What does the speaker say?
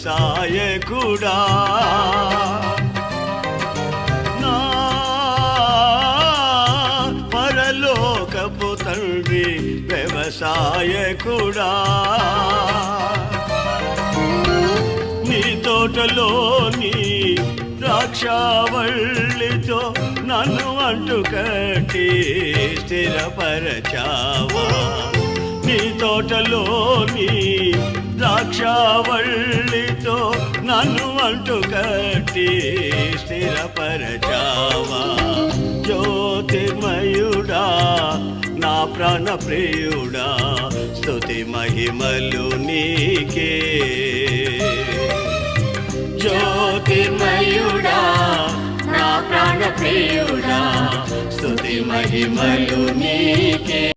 వ్యవసాయకుడా నా పరలోకపు తండ్రి వ్యవసాయకుడా నీ తోటలోని ద్రాక్షావళితో నన్ను అంటుకట్టి స్థిరపరచావా నీ తోటలోని ద్రాక్షావళితో నన్ను అంటుకట్టి స్థిరపరచావా జ్యోతిర్మయుడా నా ప్రాణ ప్రియుడా స్తుతి మహిమలు నీకే జ్యోతిర్మయుడా నా ప్రాణ ప్రియుడా స్తుతి మహిమలు నీకే